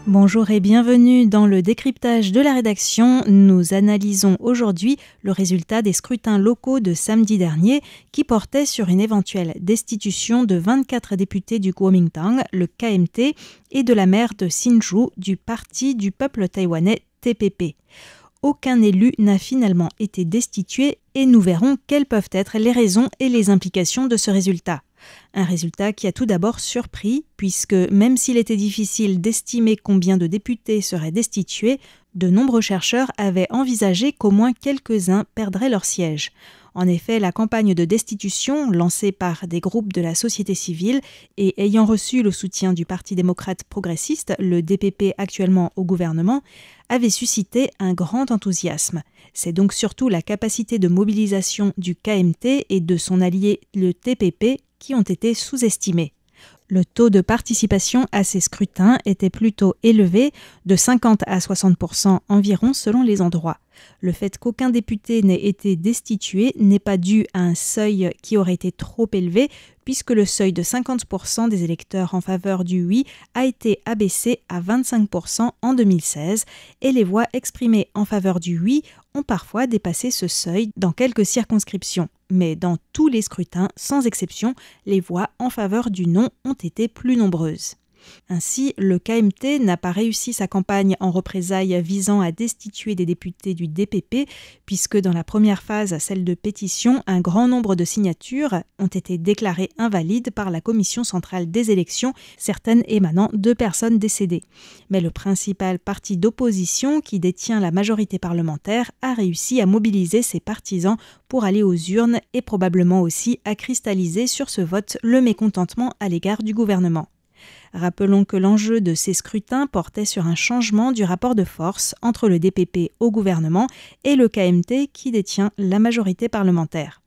Bonjour et bienvenue dans le décryptage de la rédaction. Nous analysons aujourd'hui le résultat des scrutins locaux de samedi dernier qui portaient sur une éventuelle destitution de 24 députés du Kuomintang, le KMT, et de la maire de Hsinchu du Parti du peuple taïwanais TPP. Aucun élu n'a finalement été destitué et nous verrons quelles peuvent être les raisons et les implications de ce résultat. Un résultat qui a tout d'abord surpris, puisque même s'il était difficile d'estimer combien de députés seraient destitués, de nombreux chercheurs avaient envisagé qu'au moins quelques-uns perdraient leur siège. En effet, la campagne de destitution, lancée par des groupes de la société civile et ayant reçu le soutien du Parti démocrate progressiste, le DPP actuellement au gouvernement, avait suscité un grand enthousiasme. C'est donc surtout la capacité de mobilisation du KMT et de son allié le TPP qui ont été sous-estimés. Le taux de participation à ces scrutins était plutôt élevé, de 50 à 60% environ selon les endroits. Le fait qu'aucun député n'ait été destitué n'est pas dû à un seuil qui aurait été trop élevé, puisque le seuil de 50% des électeurs en faveur du oui a été abaissé à 25% en 2016, et les voix exprimées en faveur du oui ont parfois dépassé ce seuil dans quelques circonscriptions. Mais dans tous les scrutins, sans exception, les voix en faveur du non ont été plus nombreuses. Ainsi, le KMT n'a pas réussi sa campagne en représailles visant à destituer des députés du DPP, puisque dans la première phase, celle de pétition, un grand nombre de signatures ont été déclarées invalides par la Commission centrale des élections, certaines émanant de personnes décédées. Mais le principal parti d'opposition, qui détient la majorité parlementaire, a réussi à mobiliser ses partisans pour aller aux urnes et probablement aussi à cristalliser sur ce vote le mécontentement à l'égard du gouvernement. Rappelons que l'enjeu de ces scrutins portait sur un changement du rapport de force entre le DPP au gouvernement et le KMT qui détient la majorité parlementaire.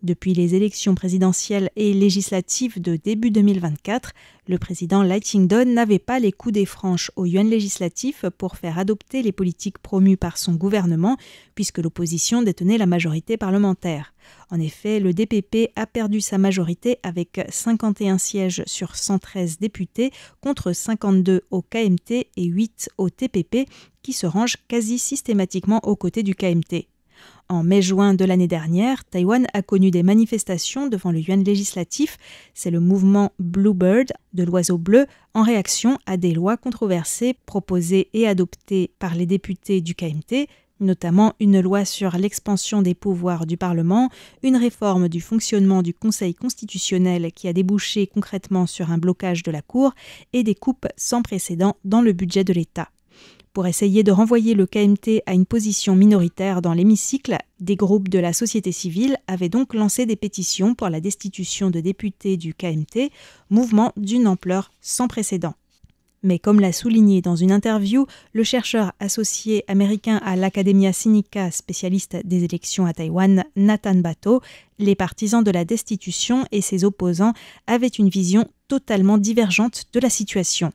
Depuis les élections présidentielles et législatives de début 2024, le président Lee Ching-dong n'avait pas les coudées franches au yuan législatif pour faire adopter les politiques promues par son gouvernement, puisque l'opposition détenait la majorité parlementaire. En effet, le DPP a perdu sa majorité avec 51 sièges sur 113 députés contre 52 au KMT et 8 au TPP, qui se rangent quasi systématiquement aux côtés du KMT. En mai-juin de l'année dernière, Taïwan a connu des manifestations devant le yuan législatif. C'est le mouvement Bluebird, de l'oiseau bleu, en réaction à des lois controversées proposées et adoptées par les députés du KMT, notamment une loi sur l'expansion des pouvoirs du Parlement, une réforme du fonctionnement du Conseil constitutionnel qui a débouché concrètement sur un blocage de la Cour et des coupes sans précédent dans le budget de l'État. Pour essayer de renvoyer le KMT à une position minoritaire dans l'hémicycle, des groupes de la société civile avaient donc lancé des pétitions pour la destitution de députés du KMT, mouvement d'une ampleur sans précédent. Mais comme l'a souligné dans une interview le chercheur associé américain à l'Academia Sinica, spécialiste des élections à Taïwan, Nathan Bato, les partisans de la destitution et ses opposants avaient une vision totalement divergente de la situation.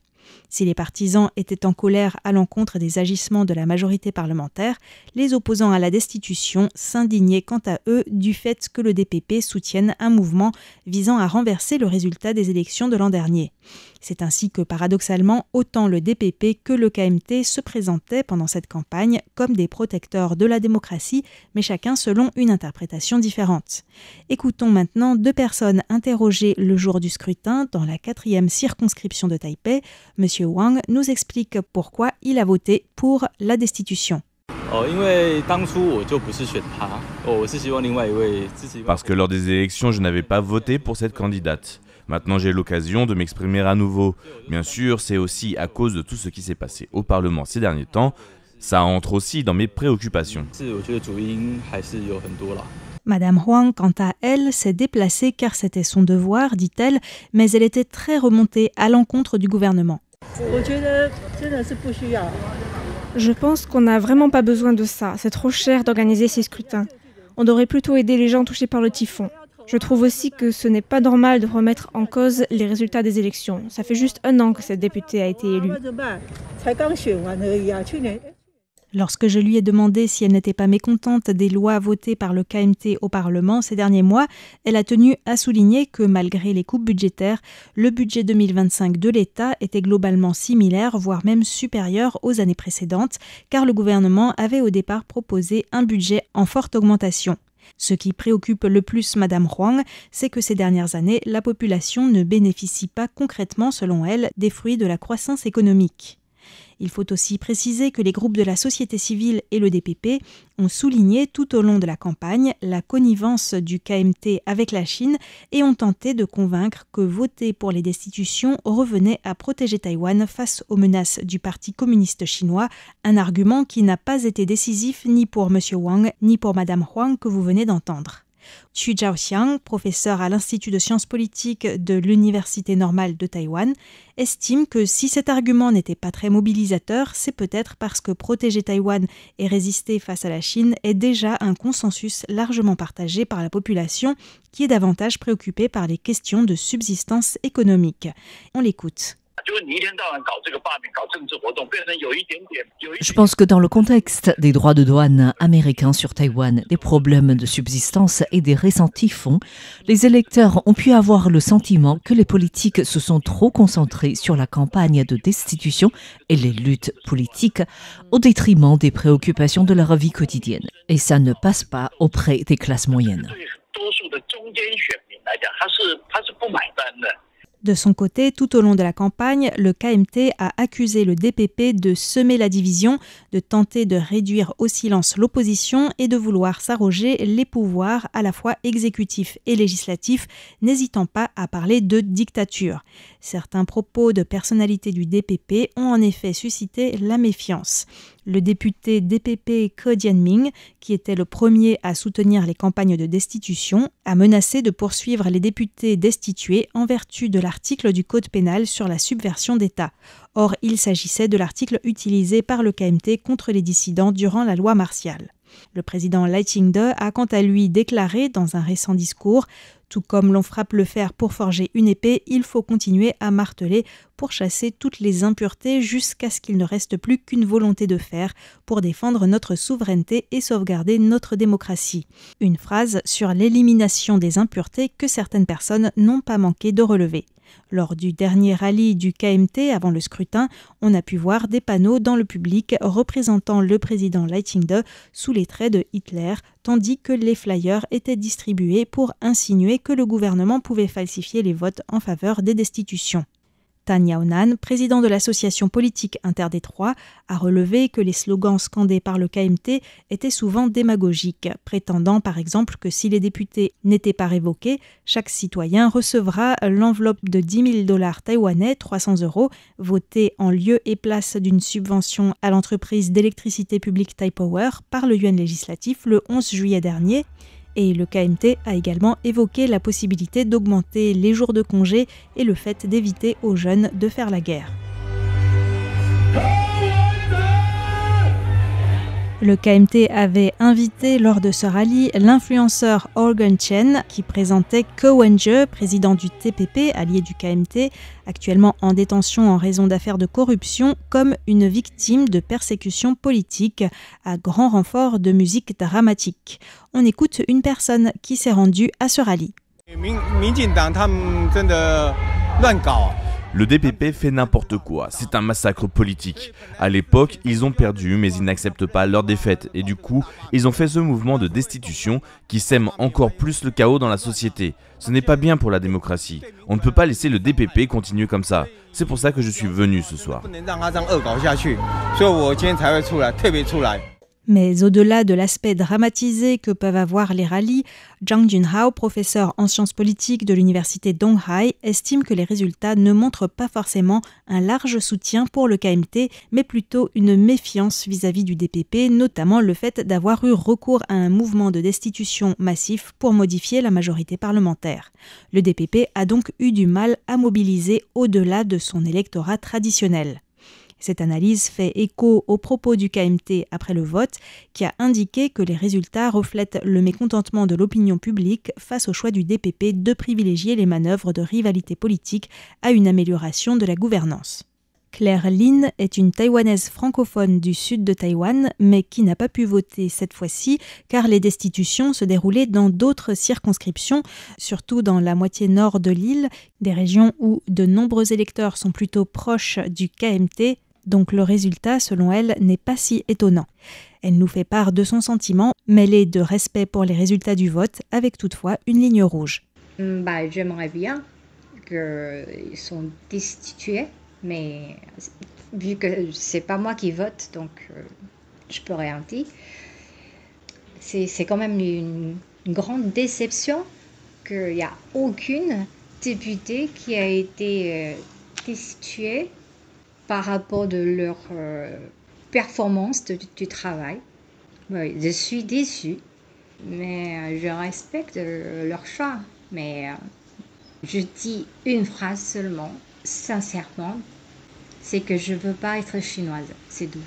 Si les partisans étaient en colère à l'encontre des agissements de la majorité parlementaire, les opposants à la destitution s'indignaient quant à eux du fait que le DPP soutienne un mouvement visant à renverser le résultat des élections de l'an dernier. C'est ainsi que, paradoxalement, autant le DPP que le KMT se présentaient pendant cette campagne comme des protecteurs de la démocratie, mais chacun selon une interprétation différente. Écoutons maintenant deux personnes interrogées le jour du scrutin dans la 4e circonscription de Taipei. Monsieur Wang nous explique pourquoi il a voté pour la destitution. Parce que lors des élections, je n'avais pas voté pour cette candidate. Maintenant, j'ai l'occasion de m'exprimer à nouveau. Bien sûr, c'est aussi à cause de tout ce qui s'est passé au Parlement ces derniers temps. Ça entre aussi dans mes préoccupations. Madame Huang, quant à elle, s'est déplacée car c'était son devoir, dit-elle, mais elle était très remontée à l'encontre du gouvernement. Je pense qu'on n'a vraiment pas besoin de ça. C'est trop cher d'organiser ces scrutins. On devrait plutôt aider les gens touchés par le typhon. Je trouve aussi que ce n'est pas normal de remettre en cause les résultats des élections. Ça fait juste 1 an que cette députée a été élue. Lorsque je lui ai demandé si elle n'était pas mécontente des lois votées par le KMT au Parlement ces derniers mois, elle a tenu à souligner que malgré les coupes budgétaires, le budget 2025 de l'État était globalement similaire, voire même supérieur aux années précédentes, car le gouvernement avait au départ proposé un budget en forte augmentation. Ce qui préoccupe le plus Madame Huang, c'est que ces dernières années, la population ne bénéficie pas concrètement, selon elle, des fruits de la croissance économique. Il faut aussi préciser que les groupes de la société civile et le DPP ont souligné tout au long de la campagne la connivence du KMT avec la Chine et ont tenté de convaincre que voter pour les destitutions revenait à protéger Taïwan face aux menaces du Parti communiste chinois, un argument qui n'a pas été décisif ni pour M. Wang ni pour Mme Huang que vous venez d'entendre. Xu Zhaoxiang, professeur à l'Institut de sciences politiques de l'Université normale de Taïwan, estime que si cet argument n'était pas très mobilisateur, c'est peut-être parce que protéger Taïwan et résister face à la Chine est déjà un consensus largement partagé par la population qui est davantage préoccupée par les questions de subsistance économique. On l'écoute. Je pense que dans le contexte des droits de douane américains sur Taïwan, des problèmes de subsistance et des ressentis font, les électeurs ont pu avoir le sentiment que les politiques se sont trop concentrés sur la campagne de destitution et les luttes politiques au détriment des préoccupations de leur vie quotidienne. Et ça ne passe pas auprès des classes moyennes. De son côté, tout au long de la campagne, le KMT a accusé le DPP de semer la division, de tenter de réduire au silence l'opposition et de vouloir s'arroger les pouvoirs à la fois exécutifs et législatifs, n'hésitant pas à parler de dictature. Certains propos de personnalités du DPP ont en effet suscité la méfiance. Le député DPP Ko Jianming, qui était le premier à soutenir les campagnes de destitution, a menacé de poursuivre les députés destitués en vertu de l'article du Code pénal sur la subversion d'État. Or, il s'agissait de l'article utilisé par le KMT contre les dissidents durant la loi martiale. Le président Lai Ching-te a quant à lui déclaré dans un récent discours « Tout comme l'on frappe le fer pour forger une épée, il faut continuer à marteler pour chasser toutes les impuretés jusqu'à ce qu'il ne reste plus qu'une volonté de fer pour défendre notre souveraineté et sauvegarder notre démocratie. » Une phrase sur l'élimination des impuretés que certaines personnes n'ont pas manqué de relever. Lors du dernier rallye du KMT avant le scrutin, on a pu voir des panneaux dans le public représentant le président Lai Ching-te sous les traits de Hitler, tandis que les flyers étaient distribués pour insinuer que le gouvernement pouvait falsifier les votes en faveur des destitutions. Tan Yao-nan, président de l'association politique Interdétroit, a relevé que les slogans scandés par le KMT étaient souvent démagogiques, prétendant par exemple que si les députés n'étaient pas révoqués, chaque citoyen recevra l'enveloppe de $10 000 taïwanais, 300 €, votée en lieu et place d'une subvention à l'entreprise d'électricité publique Taipower par le yuan législatif le 11 juillet dernier. Et le KMT a également évoqué la possibilité d'augmenter les jours de congé et le fait d'éviter aux jeunes de faire la guerre. Le KMT avait invité lors de ce rallye l'influenceur Organ Chen qui présentait Ko Wen-je, président du TPP, allié du KMT, actuellement en détention en raison d'affaires de corruption, comme une victime de persécution politique à grand renfort de musique dramatique. On écoute une personne qui s'est rendue à ce rallye. Le DPP fait n'importe quoi, c'est un massacre politique. À l'époque, ils ont perdu, mais ils n'acceptent pas leur défaite. Et du coup, ils ont fait ce mouvement de destitution qui sème encore plus le chaos dans la société. Ce n'est pas bien pour la démocratie. On ne peut pas laisser le DPP continuer comme ça. C'est pour ça que je suis venu ce soir. Mais au-delà de l'aspect dramatisé que peuvent avoir les rallyes, Zhang Junhao, professeur en sciences politiques de l'université Donghai, estime que les résultats ne montrent pas forcément un large soutien pour le KMT, mais plutôt une méfiance vis-à-vis du DPP, notamment le fait d'avoir eu recours à un mouvement de destitution massif pour modifier la majorité parlementaire. Le DPP a donc eu du mal à mobiliser au-delà de son électorat traditionnel. Cette analyse fait écho aux propos du KMT après le vote, qui a indiqué que les résultats reflètent le mécontentement de l'opinion publique face au choix du DPP de privilégier les manœuvres de rivalité politique à une amélioration de la gouvernance. Claire Lin est une Taïwanaise francophone du sud de Taïwan, mais qui n'a pas pu voter cette fois-ci car les destitutions se déroulaient dans d'autres circonscriptions, surtout dans la moitié nord de l'île, des régions où de nombreux électeurs sont plutôt proches du KMT, donc le résultat, selon elle, n'est pas si étonnant. Elle nous fait part de son sentiment, mêlé de respect pour les résultats du vote, avec toutefois une ligne rouge. J'aimerais bien qu'ils soient destitués. Mais vu que c'est pas moi qui vote, donc je peux rien dire. C'est quand même une grande déception qu'il n'y a aucune députée qui a été destituée par rapport de leur performance du travail. Oui, je suis déçue, mais je respecte leur choix. Mais je dis une phrase seulement. Sincèrement, c'est que je ne veux pas être chinoise, c'est tout.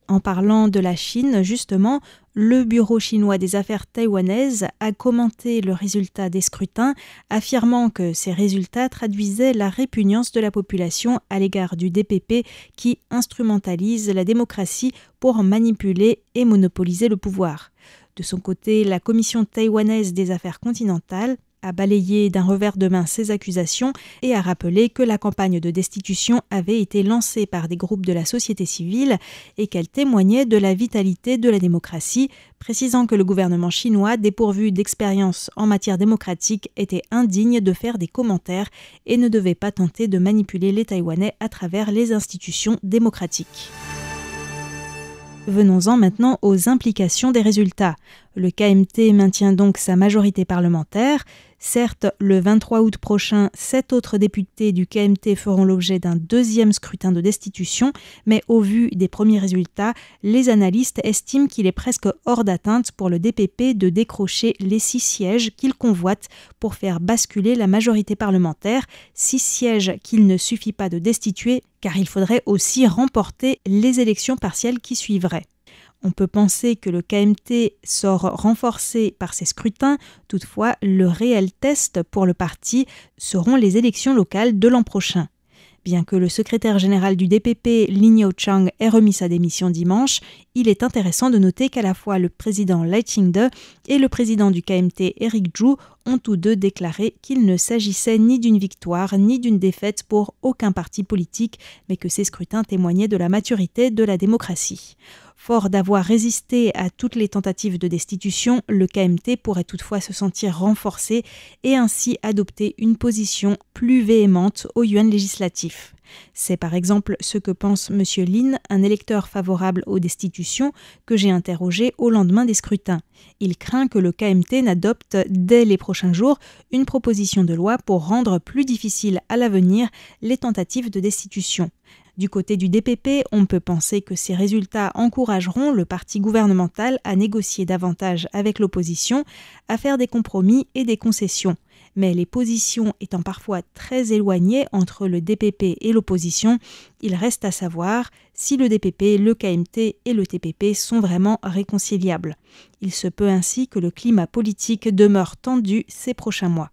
En parlant de la Chine, justement, le Bureau chinois des affaires taïwanaises a commenté le résultat des scrutins, affirmant que ces résultats traduisaient la répugnance de la population à l'égard du DPP qui instrumentalise la démocratie pour manipuler et monopoliser le pouvoir. De son côté, la Commission taïwanaise des affaires continentales a balayé d'un revers de main ces accusations et a rappelé que la campagne de destitution avait été lancée par des groupes de la société civile et qu'elle témoignait de la vitalité de la démocratie, précisant que le gouvernement chinois, dépourvu d'expérience en matière démocratique, était indigne de faire des commentaires et ne devait pas tenter de manipuler les Taïwanais à travers les institutions démocratiques. Venons-en maintenant aux implications des résultats. Le KMT maintient donc sa majorité parlementaire. Certes, le 23 août prochain, 7 autres députés du KMT feront l'objet d'un deuxième scrutin de destitution, mais au vu des premiers résultats, les analystes estiment qu'il est presque hors d'atteinte pour le DPP de décrocher les 6 sièges qu'il convoite pour faire basculer la majorité parlementaire, 6 sièges qu'il ne suffit pas de destituer, car il faudrait aussi remporter les élections partielles qui suivraient. On peut penser que le KMT sort renforcé par ces scrutins, toutefois le réel test pour le parti seront les élections locales de l'an prochain. Bien que le secrétaire général du DPP, Lin Yao-chang, ait remis sa démission dimanche, il est intéressant de noter qu'à la fois le président Lai Ching-te et le président du KMT, Eric Zhu, ont tous deux déclaré qu'il ne s'agissait ni d'une victoire ni d'une défaite pour aucun parti politique, mais que ces scrutins témoignaient de la maturité de la démocratie. Fort d'avoir résisté à toutes les tentatives de destitution, le KMT pourrait toutefois se sentir renforcé et ainsi adopter une position plus véhémente au yuan législatif. C'est par exemple ce que pense M. Lin, un électeur favorable aux destitutions, que j'ai interrogé au lendemain des scrutins. Il craint que le KMT n'adopte dès les prochains jours une proposition de loi pour rendre plus difficile à l'avenir les tentatives de destitution. Du côté du DPP, on peut penser que ces résultats encourageront le parti gouvernemental à négocier davantage avec l'opposition, à faire des compromis et des concessions. Mais les positions étant parfois très éloignées entre le DPP et l'opposition, il reste à savoir si le DPP, le KMT et le TPP sont vraiment réconciliables. Il se peut ainsi que le climat politique demeure tendu ces prochains mois.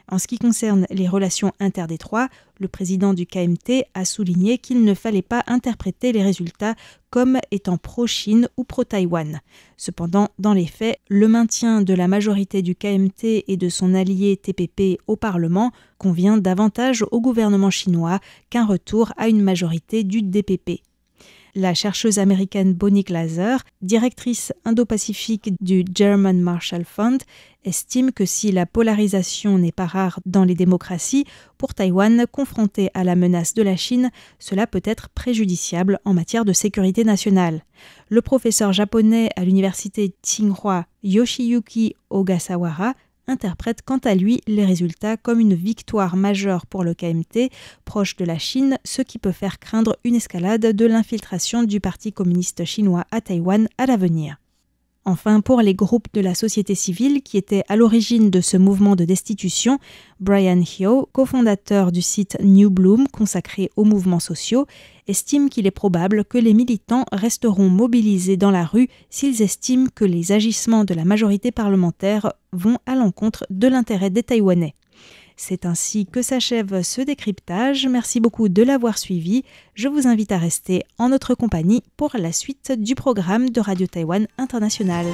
En ce qui concerne les relations interdétroits, le président du KMT a souligné qu'il ne fallait pas interpréter les résultats comme étant pro-Chine ou pro-Taïwan. Cependant, dans les faits, le maintien de la majorité du KMT et de son allié TPP au Parlement convient davantage au gouvernement chinois qu'un retour à une majorité du DPP. La chercheuse américaine Bonnie Glaser, directrice Indo-Pacifique du German Marshall Fund, estime que si la polarisation n'est pas rare dans les démocraties, pour Taïwan, confronté à la menace de la Chine, cela peut être préjudiciable en matière de sécurité nationale. Le professeur japonais à l'université Tsinghua, Yoshiyuki Ogasawara, interprète quant à lui les résultats comme une victoire majeure pour le KMT, proche de la Chine, ce qui peut faire craindre une escalade de l'infiltration du Parti communiste chinois à Taïwan à l'avenir. Enfin, pour les groupes de la société civile qui étaient à l'origine de ce mouvement de destitution, Brian Heo, cofondateur du site New Bloom consacré aux mouvements sociaux, estime qu'il est probable que les militants resteront mobilisés dans la rue s'ils estiment que les agissements de la majorité parlementaire vont à l'encontre de l'intérêt des Taïwanais. C'est ainsi que s'achève ce décryptage. Merci beaucoup de l'avoir suivi. Je vous invite à rester en notre compagnie pour la suite du programme de Radio Taïwan International.